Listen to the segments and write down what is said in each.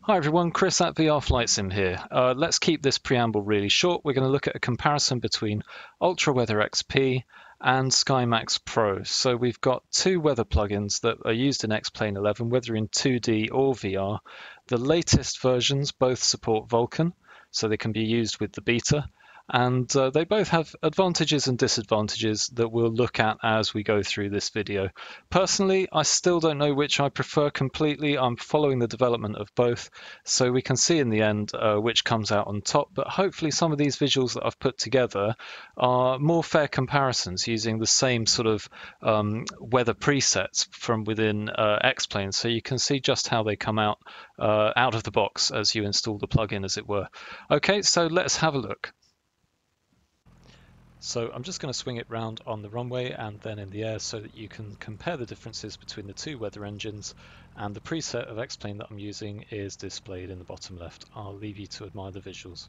Hi everyone, Chris at VR Flight Sim here. Let's keep this preamble really short. We're going to look at a comparison between UltraWeather XP and SkyMaxx Pro. So we've got two weather plugins that are used in X-Plane 11, whether in 2D or VR. The latest versions both support Vulkan, so they can be used with the beta. And they both have advantages and disadvantages that we'll look at as we go through this video. Personally, I still don't know which I prefer completely. I'm following the development of both, so we can see in the end which comes out on top. But hopefully some of these visuals that I've put together are more fair comparisons using the same sort of weather presets from within X-Plane, so you can see just how they come out of the box as you install the plugin, as it were. Okay, so let's have a look. So I'm just going to swing it round on the runway and then in the air so that you can compare the differences between the two weather engines, and the preset of X-Plane that I'm using is displayed in the bottom left. I'll leave you to admire the visuals.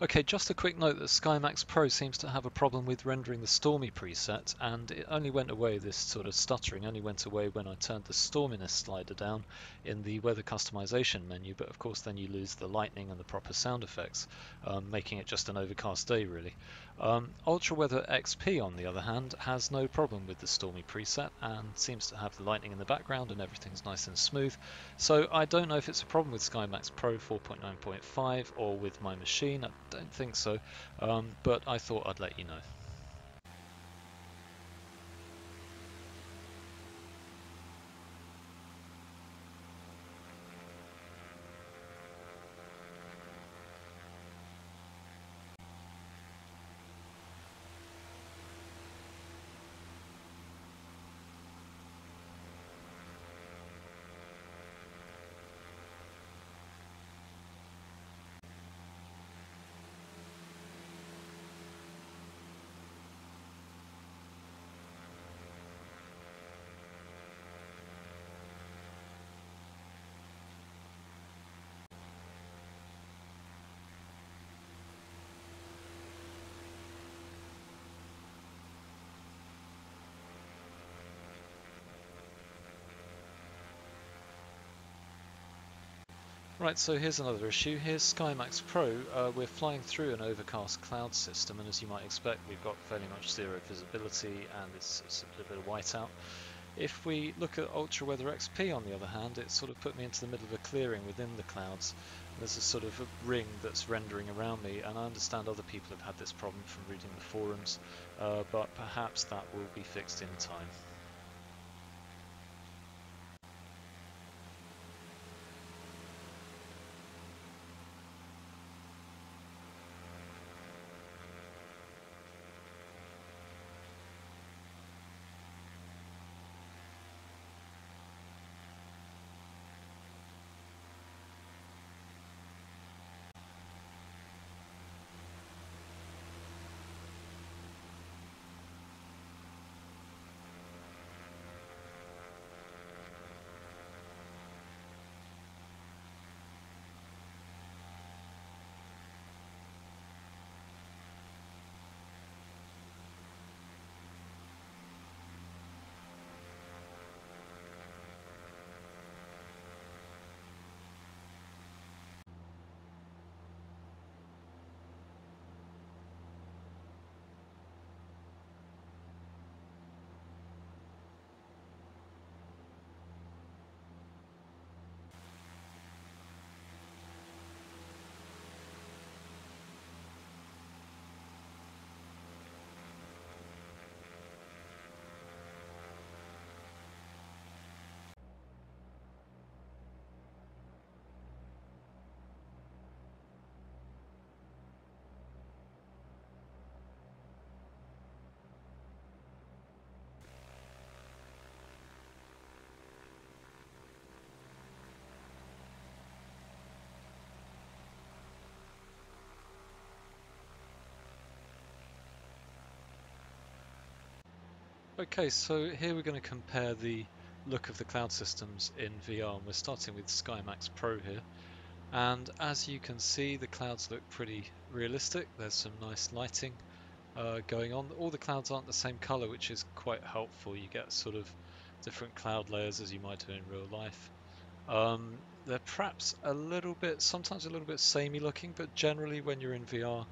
Okay, just a quick note that SkyMaxx Pro seems to have a problem with rendering the Stormy preset, and it only went away, this sort of stuttering only went away when I turned the storminess slider down in the weather customization menu, but of course then you lose the lightning and the proper sound effects, making it just an overcast day really. UltraWeather XP on the other hand has no problem with the Stormy preset and seems to have the lightning in the background and everything's nice and smooth, so I don't know if it's a problem with SkyMaxx Pro 4.9.5 or with my machine. I don't think so, but I thought I'd let you know. Right, so here's another issue. Here's SkyMaxxPro. We're flying through an overcast cloud system, and as you might expect, we've got fairly much zero visibility, and it's simply a bit of whiteout. If we look at Ultra Weather XP, on the other hand, it sort of put me into the middle of a clearing within the clouds. There's a sort of a ring that's rendering around me, and I understand other people have had this problem from reading the forums, but perhaps that will be fixed in time. Okay, so here we're going to compare the look of the cloud systems in VR, and we're starting with SkyMaxxPro here. And as you can see, the clouds look pretty realistic. There's some nice lighting going on. All the clouds aren't the same color, which is quite helpful. You get sort of different cloud layers as you might do in real life. They're perhaps a little bit, sometimes a little bit samey looking, but generally when you're in VR,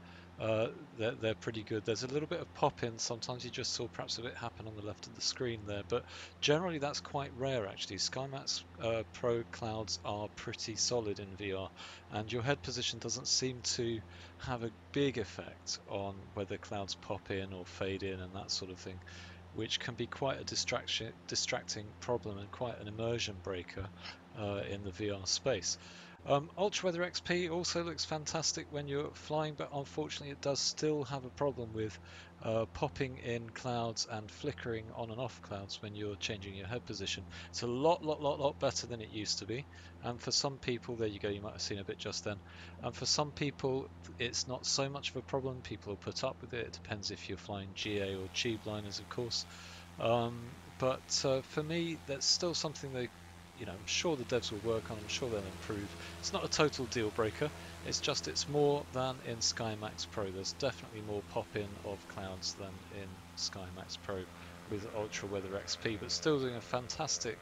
they're pretty good. There's a little bit of pop-in. Sometimes you just saw perhaps a bit happen on the left of the screen there, but generally that's quite rare actually. SkyMax Pro clouds are pretty solid in VR, and your head position doesn't seem to have a big effect on whether clouds pop in or fade in and that sort of thing, which can be quite a distracting problem and quite an immersion breaker in the VR space. Ultra Weather XP also looks fantastic when you're flying, but unfortunately it does still have a problem with popping in clouds and flickering on and off clouds when you're changing your head position. It's a lot better than it used to be, and for some people, there you go, you might have seen a bit just then, and for some people it's not so much of a problem. People will put up with it. It depends if you're flying GA or tube liners, of course. But for me, that's still something that, I'm sure the devs will work on. I'm sure they'll improve. It's not a total deal breaker. It's just it's more than in SkyMaxxPro. There's definitely more pop-in of clouds than in SkyMaxxPro with Ultra Weather XP, but still doing a fantastic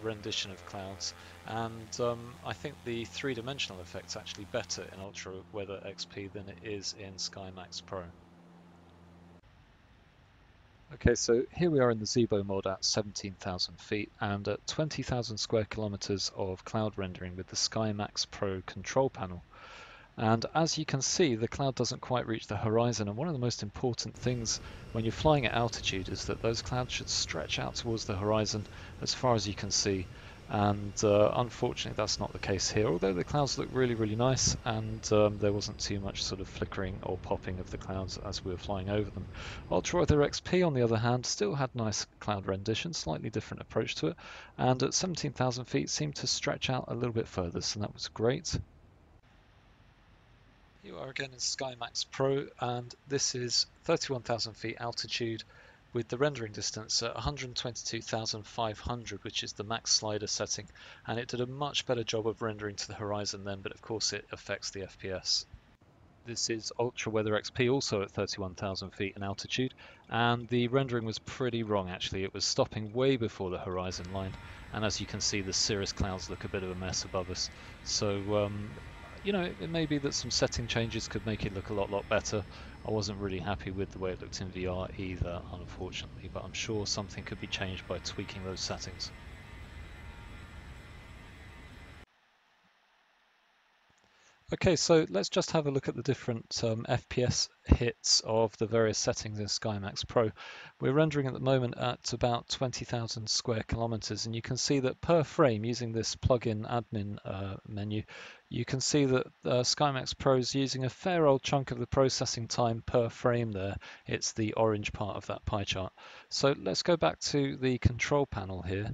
rendition of clouds. And I think the three-dimensional effect's actually better in Ultra Weather XP than it is in SkyMaxxPro. Okay, so here we are in the Zibo mod at 17,000 feet and at 20,000 square kilometers of cloud rendering with the SkyMaxxPro control panel. And as you can see, the cloud doesn't quite reach the horizon. And one of the most important things when you're flying at altitude is that those clouds should stretch out towards the horizon as far as you can see. And unfortunately, that's not the case here, although the clouds look really nice, and there wasn't too much sort of flickering or popping of the clouds as we were flying over them. Ultra Weather XP, on the other hand, still had nice cloud rendition, slightly different approach to it, and at 17,000 feet seemed to stretch out a little bit further, so that was great. You are again in SkyMaxxPro, and this is 31,000 feet altitude with the rendering distance at 122,500, which is the max slider setting, and it did a much better job of rendering to the horizon then, but of course it affects the FPS. This is Ultra Weather XP, also at 31,000 feet in altitude, and the rendering was pretty wrong actually. It was stopping way before the horizon line, and as you can see, the cirrus clouds look a bit of a mess above us. So, you know, it may be that some setting changes could make it look a lot better. I wasn't really happy with the way it looked in VR either, unfortunately, but I'm sure something could be changed by tweaking those settings. Okay, so let's just have a look at the different FPS hits of the various settings in SkyMaxxPro. We're rendering at the moment at about 20,000 square kilometers, and you can see that per frame, using this plugin admin menu, you can see that SkyMaxxPro is using a fair old chunk of the processing time per frame there. It's the orange part of that pie chart. So let's go back to the control panel here.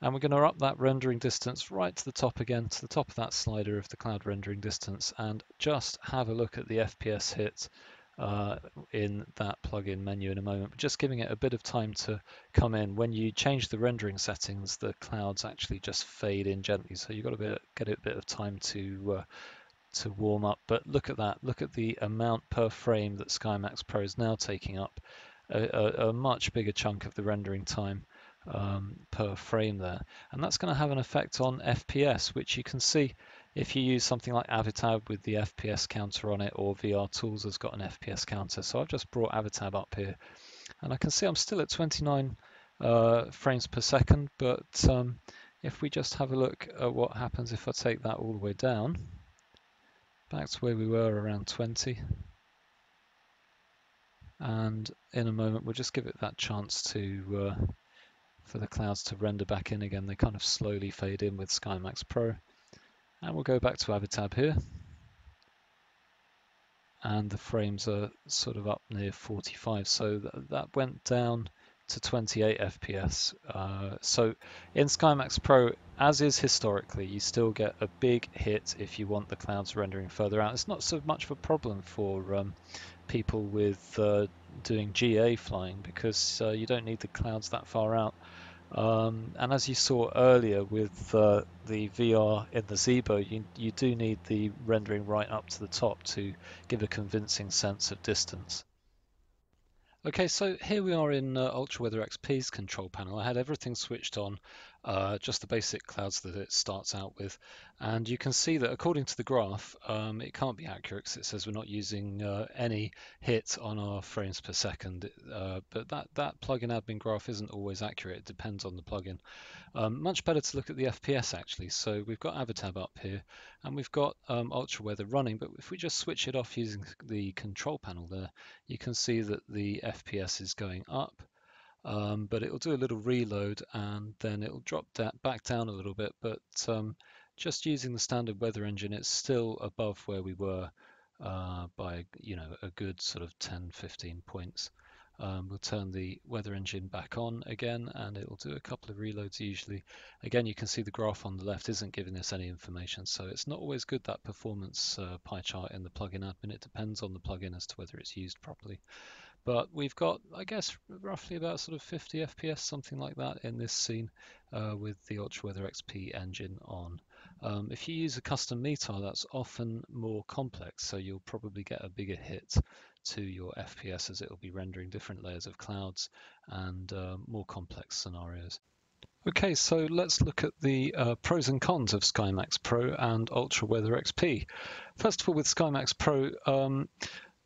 And we're going to up that rendering distance right to the top again, to the top of that slider of the cloud rendering distance, and just have a look at the FPS hit in that plugin menu in a moment. But just giving it a bit of time to come in. When you change the rendering settings, the clouds actually just fade in gently, so you've got to get a bit of time to warm up. But look at that. Look at the amount per frame that SkyMaxxPro is now taking up, a much bigger chunk of the rendering time per frame there, and that's going to have an effect on FPS, which you can see if you use something like Avitab with the FPS counter on it, or VR Tools has got an FPS counter. So I've just brought Avitab up here, and I can see I'm still at 29 frames per second, but if we just have a look at what happens if I take that all the way down back to where we were, around 20, and in a moment we'll just give it that chance to for the clouds to render back in again. They kind of slowly fade in with SkyMaxxPro. And we'll go back to Avitab here. And the frames are sort of up near 45. So that went down to 28 FPS. So in SkyMaxxPro, as is historically, you still get a big hit if you want the clouds rendering further out. It's not so much of a problem for people with doing GA flying, because you don't need the clouds that far out. And as you saw earlier with the VR in the Zebo, you do need the rendering right up to the top to give a convincing sense of distance. Okay, so here we are in Ultra Weather XP's control panel. I had everything switched on, just the basic clouds that it starts out with. And you can see that according to the graph, it can't be accurate because it says we're not using any hit on our frames per second. But that plugin admin graph isn't always accurate. It depends on the plugin. Much better to look at the FPS actually. So we've got Avitab up here, and we've got Ultra Weather running. But if we just switch it off using the control panel there, you can see that the FPS is going up, but it'll do a little reload and then it'll drop back down a little bit. But just using the standard weather engine, it's still above where we were by a good sort of 10-15 points. We'll turn the weather engine back on again and it'll do a couple of reloads usually. Again, you can see the graph on the left isn't giving us any information, so it's not always good, that performance pie chart in the plugin admin. It depends on the plugin as to whether it's used properly. But we've got, I guess, roughly about sort of 50 FPS, something like that, in this scene with the Ultra Weather XP engine on. If you use a custom METAR, that's often more complex, so you'll probably get a bigger hit to your FPS as it'll be rendering different layers of clouds and more complex scenarios. Okay, so let's look at the pros and cons of SkyMaxxPro and Ultra Weather XP. First of all, with SkyMaxxPro,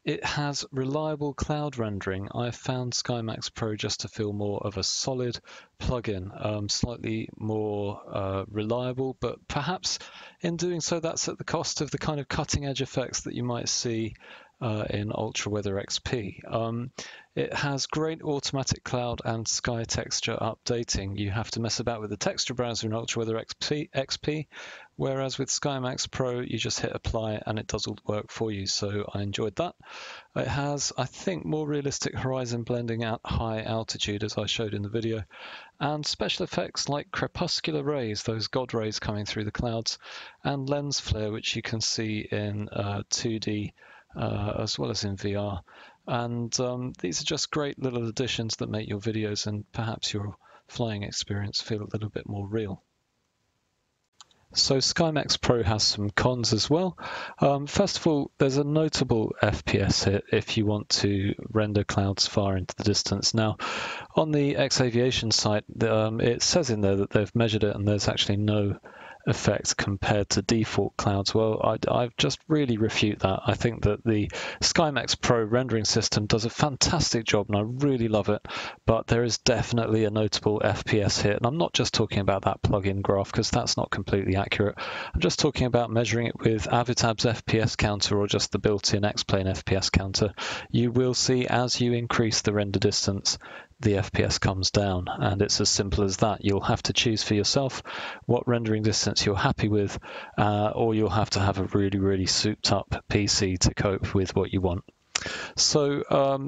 it has reliable cloud rendering. I found SkyMaxxPro just to feel more of a solid plugin, slightly more reliable, but perhaps in doing so that's at the cost of the kind of cutting edge effects that you might see in Ultra Weather XP. It has great automatic cloud and sky texture updating. You have to mess about with the texture browser in Ultra Weather XP, whereas with SkyMaxxPro you just hit apply and it does all the work for you, so I enjoyed that. It has, I think, more realistic horizon blending at high altitude, as I showed in the video, and special effects like crepuscular rays, those god rays coming through the clouds, and lens flare, which you can see in 2D as well as in VR. And these are just great little additions that make your videos and perhaps your flying experience feel a little bit more real. So SkyMaxxPro has some cons as well. First of all, there's a notable FPS hit if you want to render clouds far into the distance. Now, on the X-Aviation site, it says in there that they've measured it and there's actually no effect compared to default clouds. Well, I just really refute that. I think that the SkyMaxxPro rendering system does a fantastic job and I really love it, but there is definitely a notable FPS hit. And I'm not just talking about that plugin graph because that's not completely accurate. I'm just talking about measuring it with Avitab's FPS counter or just the built-in X-Plane FPS counter. You will see as you increase the render distance, the FPS comes down, and it's as simple as that. You'll have to choose for yourself what rendering distance you're happy with, or you'll have to have a really souped up PC to cope with what you want. So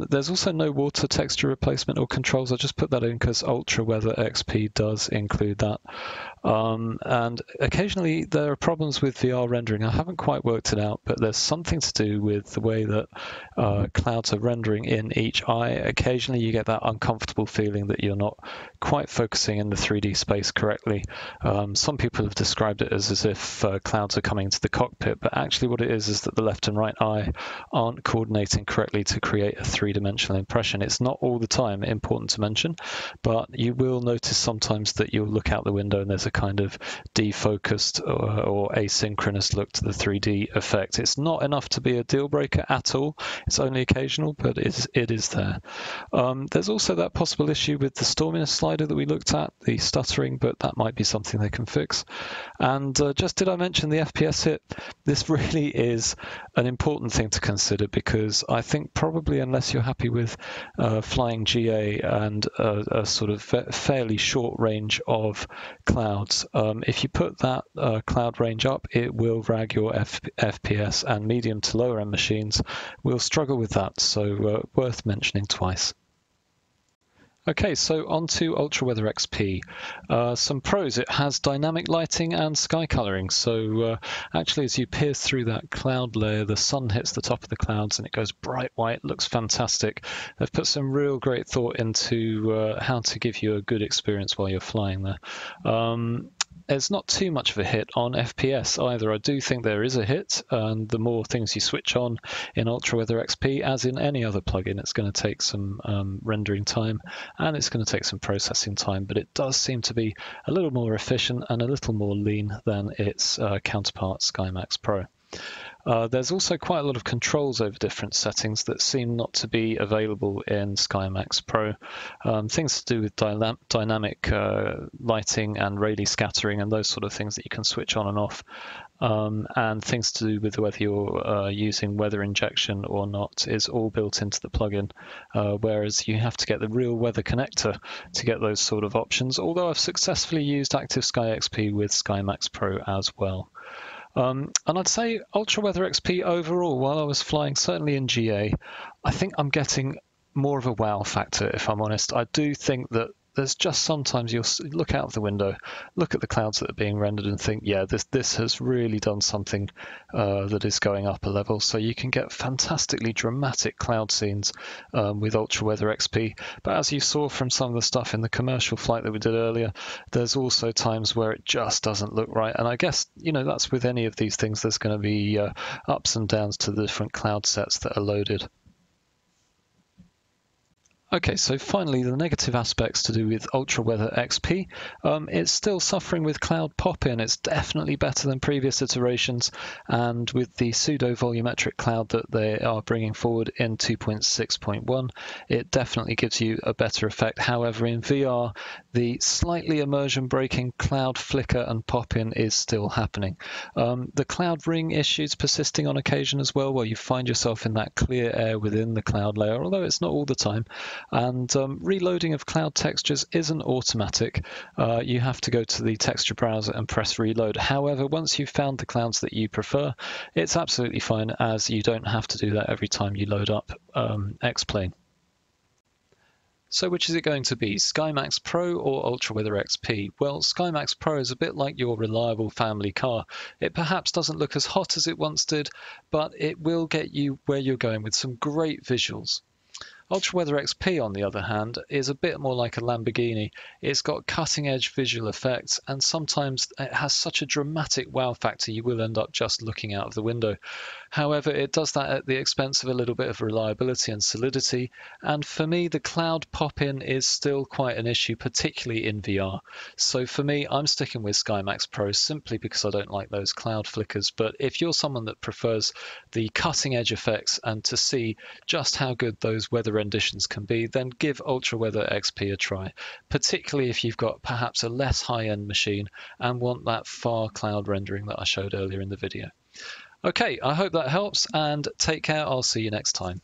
there's also no water texture replacement or controls. I just put that in because Ultra Weather XP does include that. And occasionally there are problems with VR rendering. I haven't quite worked it out, but there's something to do with the way that clouds are rendering in each eye. Occasionally you get that uncomfortable feeling that you're not quite focusing in the 3D space correctly. Some people have described it as if clouds are coming to the cockpit, but actually what it is that the left and right eye aren't coordinating correctly to create a three-dimensional impression. It's not all the time, important to mention, but you will notice sometimes that you'll look out the window and there's a kind of defocused or asynchronous look to the 3D effect. It's not enough to be a deal breaker at all. It's only occasional, but it is there. There's also that possible issue with the storminess slider that we looked at, the stuttering, but that might be something they can fix. And just did I mention the FPS hit? This really is an important thing to consider because I think probably unless you're happy with flying GA and a sort of fairly short range of clouds, if you put that cloud range up, it will rag your FPS, and medium to lower end machines will struggle with that, so worth mentioning twice. Okay, so on to Ultra Weather XP. Some pros: it has dynamic lighting and sky coloring. So actually, as you pierce through that cloud layer, the sun hits the top of the clouds and it goes bright white. Looks fantastic. They've put some real great thought into how to give you a good experience while you're flying there. There's not too much of a hit on FPS either. I do think there is a hit, and the more things you switch on in Ultra Weather XP, as in any other plugin, it's going to take some rendering time and it's going to take some processing time, but it does seem to be a little more efficient and a little more lean than its counterpart SkyMaxxPro. There's also quite a lot of controls over different settings that seem not to be available in SkyMaxxPro. Things to do with dynamic lighting and Rayleigh scattering and those sort of things that you can switch on and off. And things to do with whether you're using weather injection or not is all built into the plugin, whereas you have to get the real weather connector to get those sort of options, although I've successfully used ActiveSky XP with SkyMaxxPro as well. And I'd say Ultra Weather XP overall, while I was flying, certainly in GA, I think I'm getting more of a wow factor, if I'm honest. I do think that there's just sometimes you'll look out of the window, look at the clouds that are being rendered and think, yeah, this has really done something that is going up a level. So you can get fantastically dramatic cloud scenes with Ultra Weather XP. But as you saw from some of the stuff in the commercial flight that we did earlier, there's also times where it just doesn't look right. And I guess, you know, that's with any of these things. There's going to be ups and downs to the different cloud sets that are loaded. Okay, so finally, the negative aspects to do with Ultra Weather XP. It's still suffering with cloud pop-in. It's definitely better than previous iterations, and with the pseudo-volumetric cloud that they are bringing forward in 2.6.1, it definitely gives you a better effect. However, in VR, the slightly immersion-breaking cloud flicker and pop-in is still happening. The cloud ring issues persisting on occasion as well, where you find yourself in that clear air within the cloud layer, although it's not all the time. And reloading of cloud textures isn't automatic. You have to go to the texture browser and press reload. However, once you've found the clouds that you prefer, it's absolutely fine, as you don't have to do that every time you load up X-Plane. So which is it going to be, SkyMaxxPro or Ultra Weather XP? Well, SkyMaxxPro is a bit like your reliable family car. It perhaps doesn't look as hot as it once did, but it will get you where you're going with some great visuals. Ultra Weather XP, on the other hand, is a bit more like a Lamborghini. It's got cutting-edge visual effects, and sometimes it has such a dramatic wow factor you will end up just looking out of the window. However, it does that at the expense of a little bit of reliability and solidity, and for me, the cloud pop-in is still quite an issue, particularly in VR. So for me, I'm sticking with SkyMaxxPro simply because I don't like those cloud flickers, but if you're someone that prefers the cutting-edge effects and to see just how good those weather renditions can be, then give Ultra Weather XP a try, particularly if you've got perhaps a less high-end machine and want that far cloud rendering that I showed earlier in the video. Okay, I hope that helps, and take care. I'll see you next time.